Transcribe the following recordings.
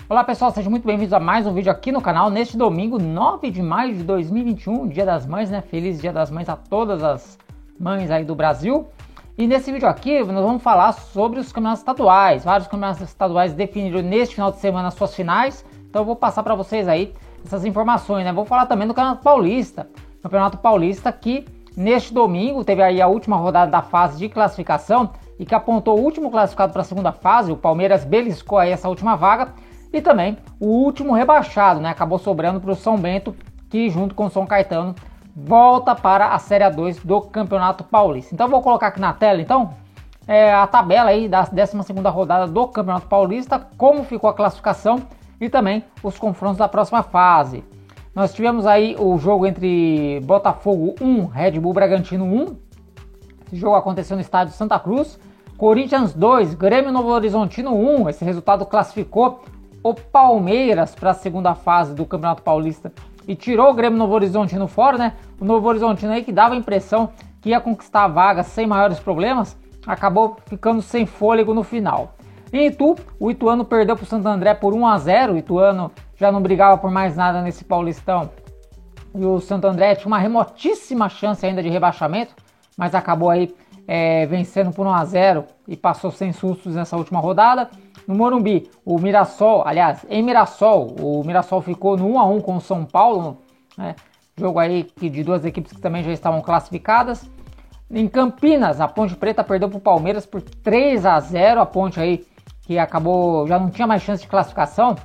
Olá pessoal, sejam muito bem-vindos a mais um vídeo aqui no canal. Neste domingo, 9 de maio de 2021, Dia das Mães, né? Feliz Dia das Mães a todas as mães aí do Brasil. E nesse vídeo aqui, nós vamos falar sobre os campeonatos estaduais. Vários campeonatos estaduais definiram neste final de semana as suas finais. Então eu vou passar para vocês aí essas informações, né? Vou falar também do Campeonato Paulista. Campeonato Paulista que neste domingo teve aí a última rodada da fase de classificação e que apontou o último classificado para a segunda fase. O Palmeiras beliscou aí essa última vaga. E também o último rebaixado, né? Acabou sobrando para o São Bento, que junto com o São Caetano volta para a Série A2 do Campeonato Paulista. Então vou colocar aqui na tela então a tabela aí da 12ª rodada do Campeonato Paulista, como ficou a classificação e também os confrontos da próxima fase. Nós tivemos aí o jogo entre Botafogo 1, Red Bull Bragantino 1. Esse jogo aconteceu no estádio Santa Cruz. Corinthians 2, Grêmio Novo Horizontino 1. Esse resultado classificou o Palmeiras para a segunda fase do Campeonato Paulista e tirou o Grêmio Novo Horizontino fora, né? O Novo Horizontino aí que dava a impressão que ia conquistar a vaga sem maiores problemas, acabou ficando sem fôlego no final. Em Itu, o Ituano perdeu para o Santo André por 1-0, o Ituano já não brigava por mais nada nesse Paulistão e o Santo André tinha uma remotíssima chance ainda de rebaixamento, mas acabou aí vencendo por 1-0 e passou sem sustos nessa última rodada. No Morumbi, o Mirassol ficou no 1-1 com o São Paulo, né? Jogo aí de duas equipes que também já estavam classificadas. Em Campinas, a Ponte Preta perdeu para o Palmeiras por 3-0, a Ponte aí que acabou, já não tinha mais chance de classificação,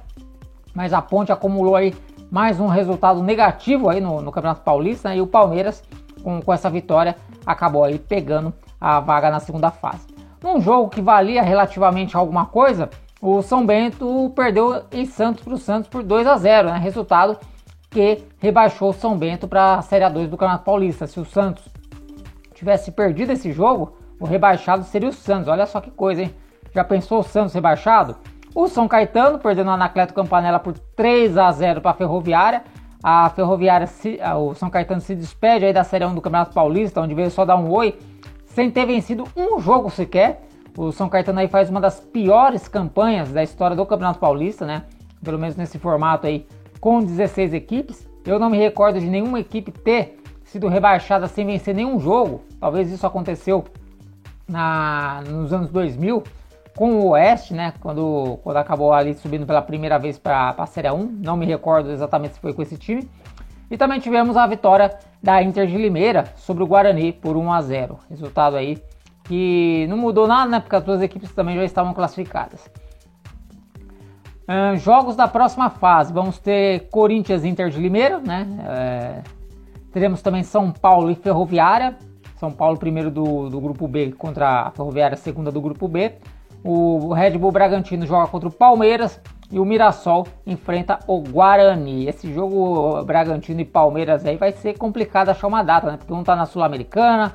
mas a Ponte acumulou aí mais um resultado negativo aí no Campeonato Paulista, né? E o Palmeiras com essa vitória acabou aí pegando a vaga na segunda fase. Num jogo que valia relativamente alguma coisa, o São Bento perdeu em Santos para o Santos por 2-0, né? Resultado que rebaixou o São Bento para a Série A2 do Campeonato Paulista. Se o Santos tivesse perdido esse jogo, o rebaixado seria o Santos. Olha só que coisa, hein? Já pensou o Santos rebaixado? O São Caetano perdeu no Anacleto Campanella por 3-0 para a Ferroviária. A Ferroviária, o São Caetano se despede aí da Série 1 do Campeonato Paulista, onde veio só dar um oi, sem ter vencido um jogo sequer. O São Caetano aí faz uma das piores campanhas da história do Campeonato Paulista, né? Pelo menos nesse formato aí, com 16 equipes. Eu não me recordo de nenhuma equipe ter sido rebaixada sem vencer nenhum jogo. Talvez isso aconteceu nos anos 2000 com o Oeste, né? Quando acabou ali subindo pela primeira vez para a Série 1. Não me recordo exatamente se foi com esse time. E também tivemos a vitória da Inter de Limeira sobre o Guarani por 1-0. Resultado aí que não mudou nada, né? Porque as duas equipes também já estavam classificadas. Jogos da próxima fase. Vamos ter Corinthians e Inter de Limeira, né? Teremos também São Paulo e Ferroviária. São Paulo primeiro do grupo B contra a Ferroviária segunda do grupo B. O Red Bull Bragantino joga contra o Palmeiras. E o Mirassol enfrenta o Guarani. Esse jogo Bragantino e Palmeiras aí vai ser complicado achar uma data, né? Porque um tá na Sul-Americana,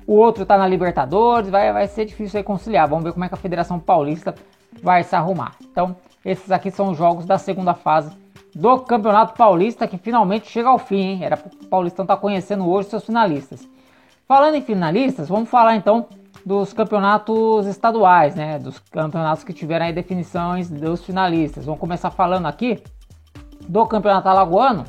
o outro tá na Libertadores, vai ser difícil aí conciliar. Vamos ver como é que a Federação Paulista vai se arrumar. Então, esses aqui são os jogos da segunda fase do Campeonato Paulista, que finalmente chega ao fim, hein? Era o Paulistão tá conhecendo hoje seus finalistas. Falando em finalistas, vamos falar então dos campeonatos estaduais, né? Dos campeonatos que tiveram aí definições dos finalistas. Vamos começar falando aqui do Campeonato Alagoano.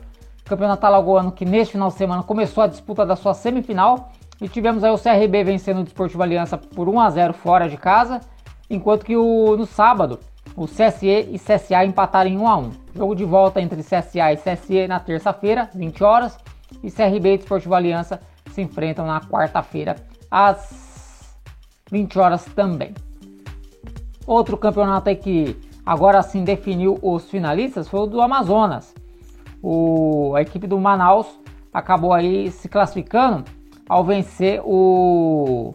Campeonato Alagoano que neste final de semana começou a disputa da sua semifinal e tivemos aí o CRB vencendo o Desportivo Aliança por 1-0 fora de casa, enquanto que no sábado o CSE e CSA empataram em 1-1. Jogo de volta entre CSA e CSE na terça-feira, 20 horas, e CRB e Desportivo Aliança se enfrentam na quarta-feira às 20 horas também. Outro campeonato aí que agora sim definiu os finalistas foi o do Amazonas. A equipe do Manaus acabou aí se classificando ao vencer o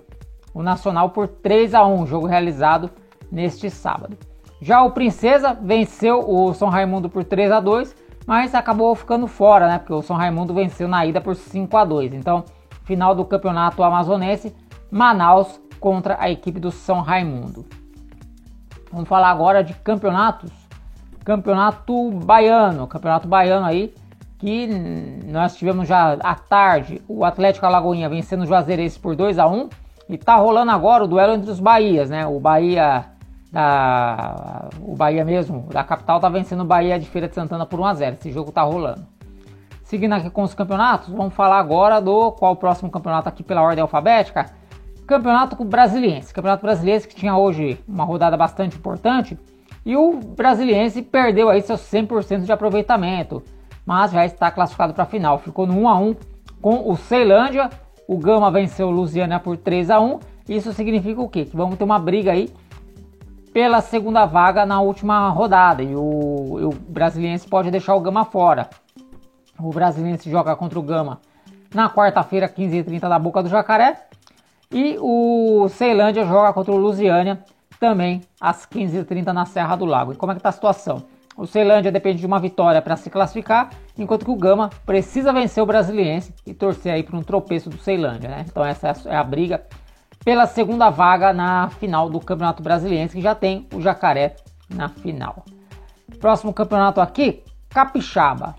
Nacional por 3-1, jogo realizado neste sábado. Já o Princesa venceu o São Raimundo por 3-2, mas acabou ficando fora, né? Porque o São Raimundo venceu na ida por 5-2. Então, final do campeonato amazonense, Manaus contra a equipe do São Raimundo. Vamos falar agora de campeonatos. Campeonato Baiano aí, que nós tivemos já à tarde o Atlético Alagoinha vencendo o Juazeirense por 2-1 e tá rolando agora o duelo entre os Bahias, né? O Bahia o Bahia mesmo, da capital, tá vencendo o Bahia de Feira de Santana por 1-0. Esse jogo tá rolando. Seguindo aqui com os campeonatos, vamos falar agora do qual o próximo campeonato aqui pela ordem alfabética. Campeonato Brasiliense. Campeonato Brasiliense que tinha hoje uma rodada bastante importante. E o Brasiliense perdeu aí seus 100% de aproveitamento. Mas já está classificado para a final. Ficou no 1-1 com o Ceilândia. O Gama venceu o Lusiânia por 3-1. Isso significa o quê? Que vamos ter uma briga aí pela segunda vaga na última rodada. E o Brasiliense pode deixar o Gama fora. O Brasiliense joga contra o Gama na quarta-feira, 15h30, da Boca do Jacaré. E o Ceilândia joga contra o Lusiânia também às 15h30 na Serra do Lago. E como é que está a situação? O Ceilândia depende de uma vitória para se classificar, enquanto que o Gama precisa vencer o Brasiliense e torcer aí para um tropeço do Ceilândia, né? Então essa é a briga pela segunda vaga na final do Campeonato Brasiliense, que já tem o Jacaré na final. Próximo campeonato aqui, Capixaba.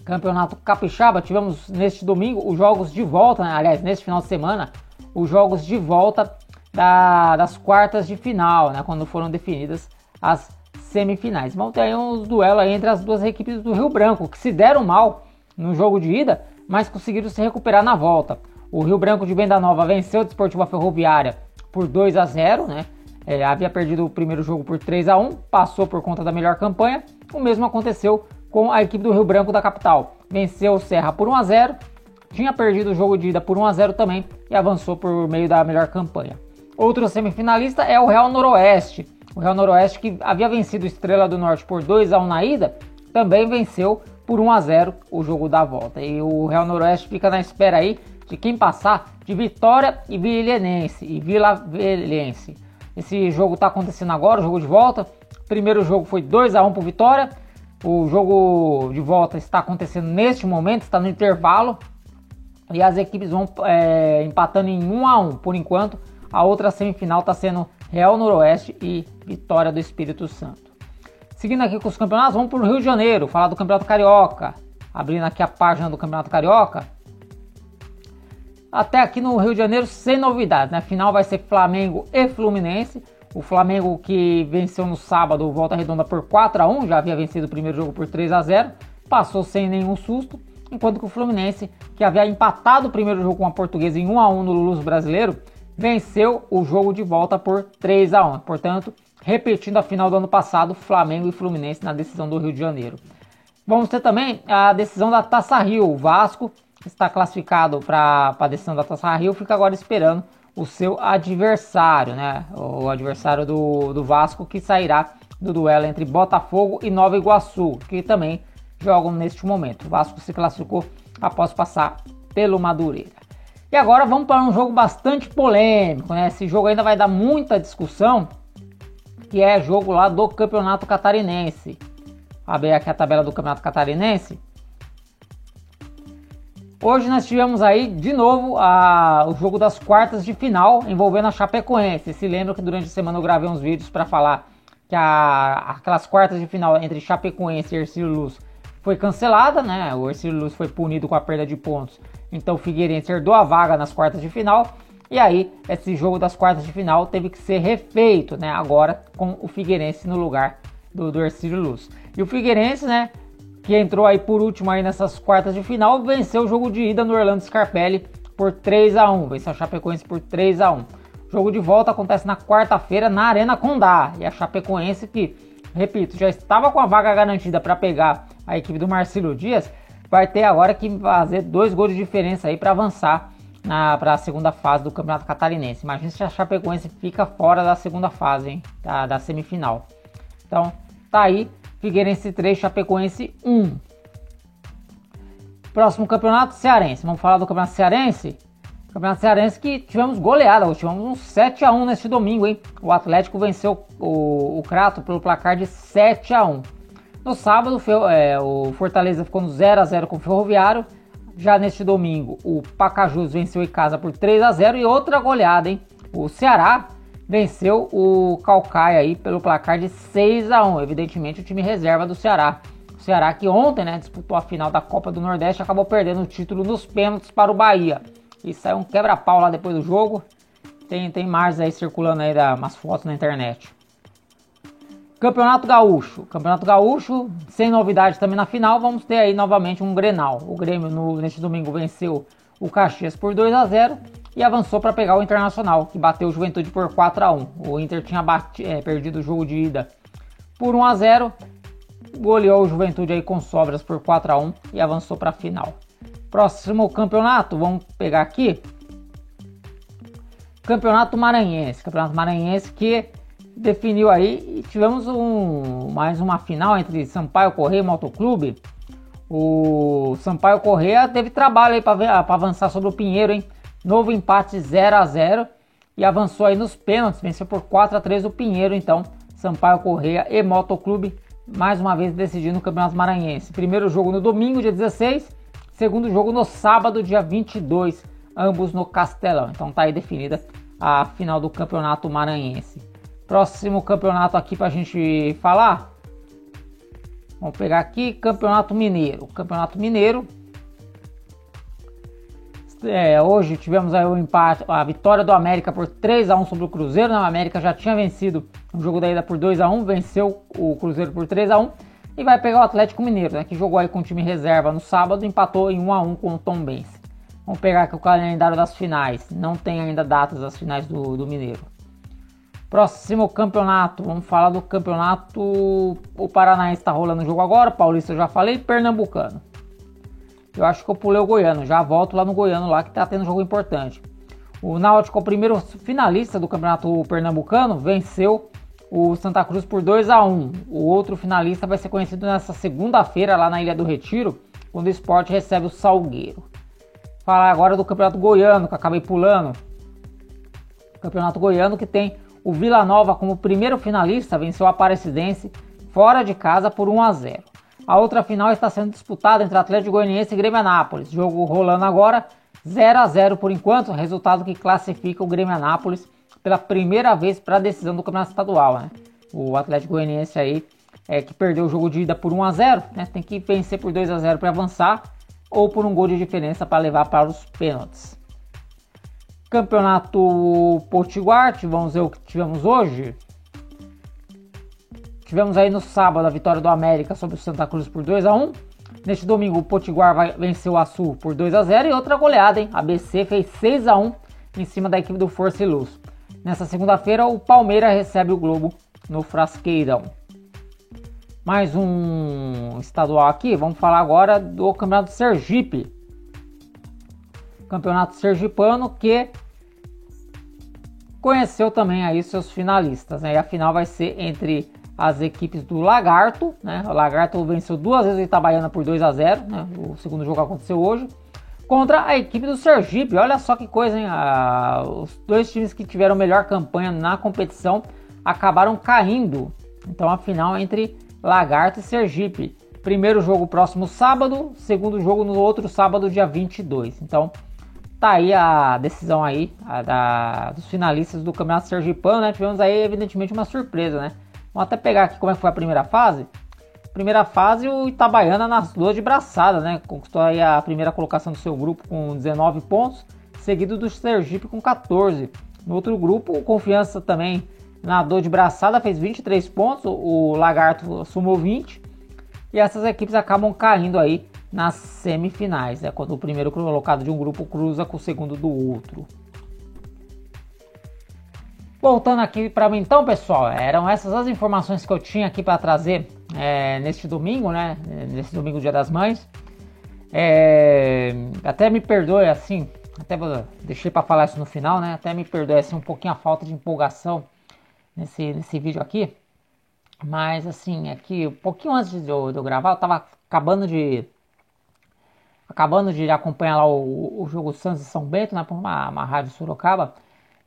Campeonato Capixaba, tivemos neste domingo os jogos de volta, né? Aliás, neste final de semana, os jogos de volta das quartas de final, né? Quando foram definidas as semifinais. Vamos ter aí uns duelos aí entre as duas equipes do Rio Branco, que se deram mal no jogo de ida, mas conseguiram se recuperar na volta. O Rio Branco de Venda Nova venceu o Desportiva Ferroviária por 2-0, né? Havia perdido o primeiro jogo por 3-1, passou por conta da melhor campanha. O mesmo aconteceu com a equipe do Rio Branco da capital. Venceu o Serra por 1-0, tinha perdido o jogo de ida por 1-0 também e avançou por meio da melhor campanha. Outro semifinalista é o Real Noroeste. O Real Noroeste, que havia vencido o Estrela do Norte por 2-1 na ida, também venceu por 1-0 o jogo da volta. E o Real Noroeste fica na espera aí de quem passar de Vitória e Vila Velhense. Esse jogo está acontecendo agora, o jogo de volta. O primeiro jogo foi 2-1 para o Vitória. O jogo de volta está acontecendo neste momento, está no intervalo. E as equipes vão empatando em 1-1 por enquanto. A outra semifinal está sendo Real Noroeste e Vitória do Espírito Santo. Seguindo aqui com os campeonatos, vamos para o Rio de Janeiro, falar do Campeonato Carioca. Abrindo aqui a página do Campeonato Carioca. Até aqui no Rio de Janeiro, sem novidades, né? A final vai ser Flamengo e Fluminense. O Flamengo, que venceu no sábado Volta Redonda por 4-1, já havia vencido o primeiro jogo por 3-0, passou sem nenhum susto. Enquanto que o Fluminense, que havia empatado o primeiro jogo com a Portuguesa em 1-1 no Lulu's Brasileiro, venceu o jogo de volta por 3-1. Portanto, repetindo a final do ano passado, Flamengo e Fluminense na decisão do Rio de Janeiro. Vamos ter também a decisão da Taça Rio. O Vasco está classificado para a decisão da Taça Rio, fica agora esperando o seu adversário, né? O adversário do Vasco, que sairá do duelo entre Botafogo e Nova Iguaçu, que também jogam neste momento. O Vasco se classificou após passar pelo Madureira. E agora vamos para um jogo bastante polêmico, né? Esse jogo ainda vai dar muita discussão, que é jogo lá do Campeonato Catarinense. Abrir aqui a tabela do Campeonato Catarinense. Hoje nós tivemos aí de novo o jogo das quartas de final envolvendo a Chapecoense. Se lembra que durante a semana eu gravei uns vídeos para falar que aquelas quartas de final entre Chapecoense e Hercílio Luz foi cancelada, né? O Hercílio Luz foi punido com a perda de pontos, então o Figueirense herdou a vaga nas quartas de final. E aí esse jogo das quartas de final teve que ser refeito, né? Agora com o Figueirense no lugar do Hercílio Luz. E o Figueirense, né, que entrou aí por último aí nessas quartas de final, venceu o jogo de ida no Orlando Scarpelli por 3-1, venceu a Chapecoense por 3-1. O jogo de volta acontece na quarta-feira na Arena Condá, e a Chapecoense, que, repito, já estava com a vaga garantida para pegar a equipe do Marcílio Dias, vai ter agora que fazer 2 gols de diferença aí para avançar para a segunda fase do Campeonato Catarinense. Imagina se a Chapecoense fica fora da segunda fase, hein, da semifinal. Então, tá aí. Figueirense 3, Chapecoense 1. Próximo campeonato, Cearense. Vamos falar do campeonato Cearense? Campeonato Cearense que tivemos goleada, tivemos um 7-1 neste domingo, hein? O Atlético venceu o Crato pelo placar de 7-1. No sábado, o Fortaleza ficou no 0-0 com o Ferroviário. Já neste domingo, o Pacajus venceu em casa por 3-0 e outra goleada, hein? O Ceará venceu o Caucaia aí pelo placar de 6-1, evidentemente o time reserva do Ceará. O Ceará que ontem, né, disputou a final da Copa do Nordeste, acabou perdendo o título nos pênaltis para o Bahia. E saiu um quebra-pau lá depois do jogo. Tem imagens aí circulando aí, umas fotos na internet. Campeonato Gaúcho. Campeonato Gaúcho, sem novidade também na final, vamos ter aí novamente um Grenal. O Grêmio neste domingo venceu o Caxias por 2-0 e avançou para pegar o Internacional, que bateu o Juventude por 4-1. O Inter tinha perdido o jogo de ida por 1-0, goleou o Juventude aí com sobras por 4-1 e avançou para a final. Próximo campeonato, vamos pegar aqui. Campeonato Maranhense. Campeonato Maranhense que definiu aí, e tivemos mais uma final entre Sampaio Corrêa e Motoclube. O Sampaio Corrêa teve trabalho aí para avançar sobre o Pinheiro, hein? Novo empate 0-0 e avançou aí nos pênaltis, venceu por 4-3 o Pinheiro. Então, Sampaio Corrêa e Motoclube mais uma vez decidindo o Campeonato Maranhense. Primeiro jogo no domingo, dia 16, segundo jogo no sábado, dia 22, ambos no Castelão. Então tá aí definida a final do Campeonato Maranhense. Próximo campeonato aqui pra gente falar. Vamos pegar aqui Campeonato Mineiro. Campeonato Mineiro. Hoje tivemos aí o empate, a vitória do América por 3-1 sobre o Cruzeiro. O América já tinha vencido o jogo da ida por 2-1, venceu o Cruzeiro por 3-1 e vai pegar o Atlético Mineiro, né, que jogou aí com o time reserva no sábado, empatou em 1-1 com o Tombense. Vamos pegar aqui o calendário das finais. Não tem ainda datas das finais do Mineiro. Próximo campeonato, vamos falar do campeonato. O Paranaense está rolando o jogo agora, Paulista eu já falei, Pernambucano. Eu acho que eu pulei o Goiano, já volto lá no Goiano lá que está tendo um jogo importante. O Náutico, o primeiro finalista do campeonato pernambucano, venceu o Santa Cruz por 2-1. O outro finalista vai ser conhecido nessa segunda-feira lá na Ilha do Retiro, quando o Sport recebe o Salgueiro. Falar agora do campeonato goiano, que eu acabei pulando. O campeonato goiano que tem o Vila Nova como primeiro finalista, venceu o Aparecidense fora de casa por 1-0. A outra final está sendo disputada entre Atlético Goianiense e Grêmio Anápolis. Jogo rolando agora, 0-0 por enquanto, resultado que classifica o Grêmio Anápolis pela primeira vez para a decisão do Campeonato Estadual, né? O Atlético Goianiense aí, que perdeu o jogo de ida por 1-0, né? Tem que vencer por 2-0 para avançar, ou por um gol de diferença para levar para os pênaltis. Campeonato Potiguar, vamos ver o que tivemos hoje. Tivemos aí no sábado a vitória do América sobre o Santa Cruz por 2-1. Neste domingo o Potiguar venceu o Açu por 2-0 e outra goleada, hein? A ABC fez 6-1 em cima da equipe do Força e Luz. Nessa segunda-feira o Palmeiras recebe o Globo no Frasqueirão. Mais um estadual aqui, vamos falar agora do Campeonato Sergipe. Campeonato Sergipano que conheceu também aí seus finalistas, né? E a final vai ser entre as equipes do Lagarto, né? O Lagarto venceu 2 vezes o Itabaiana por 2-0, né? O segundo jogo aconteceu hoje, contra a equipe do Sergipe. Olha só que coisa, hein? Os dois times que tiveram melhor campanha na competição acabaram caindo. Então a final é entre Lagarto e Sergipe. Primeiro jogo próximo sábado, segundo jogo no outro sábado, dia 22. Então tá aí a decisão aí dos finalistas do Campeonato Sergipano, né? Tivemos aí evidentemente uma surpresa, né? Vamos até pegar aqui como é que foi a primeira fase. Primeira fase, o Itabaiana nas duas de braçada, né? Conquistou aí a primeira colocação do seu grupo com 19 pontos, seguido do Sergipe com 14. No outro grupo, o Confiança também nadou de braçada, fez 23 pontos, o Lagarto somou 20. E essas equipes acabam caindo aí nas semifinais, né? Quando o primeiro colocado de um grupo cruza com o segundo do outro. Voltando aqui para mim então, pessoal, eram essas as informações que eu tinha aqui para trazer neste domingo, né? Nesse domingo, Dia das Mães. Até me perdoe assim, até deixei para falar isso no final, né? Até me perdoe assim um pouquinho a falta de empolgação nesse vídeo aqui. Mas assim, aqui um pouquinho antes de eu gravar, eu tava acabando de acompanhar lá o jogo Santos e São Bento, né? Por uma rádio Sorocaba.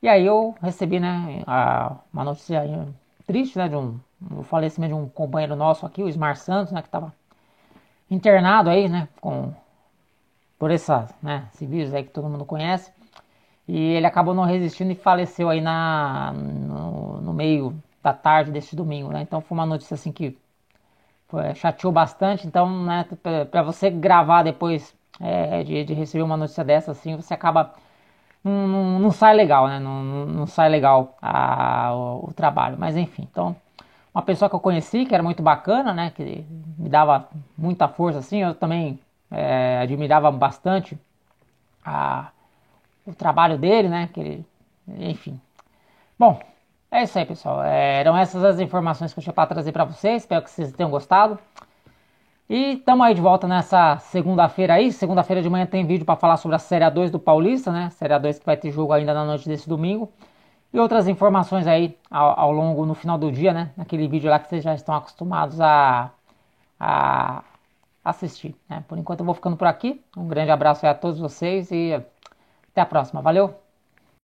E aí eu recebi, né, uma notícia triste, né, do falecimento de um companheiro nosso aqui, o Ismar Santos, né, que estava internado aí, né, por esse vírus aí que todo mundo conhece. E ele acabou não resistindo e faleceu aí no meio da tarde deste domingo, né. Então foi uma notícia assim que chateou bastante. Então, né, para você gravar depois de receber uma notícia dessa, assim, você acaba não sai legal, né? Não sai legal o trabalho. Mas enfim, então, uma pessoa que eu conheci, que era muito bacana, né? Que me dava muita força, assim, eu também admirava bastante a, o trabalho dele, né? Que ele, enfim. Bom, é isso aí, pessoal. Eram essas as informações que eu tinha para trazer para vocês. Espero que vocês tenham gostado. E estamos aí de volta nessa segunda-feira aí. Segunda-feira de manhã tem vídeo para falar sobre a Série A2 do Paulista, né? Série A2 que vai ter jogo ainda na noite desse domingo. E outras informações aí ao longo, no final do dia, né? Naquele vídeo lá que vocês já estão acostumados a assistir, né? Por enquanto eu vou ficando por aqui. Um grande abraço aí a todos vocês e até a próxima. Valeu!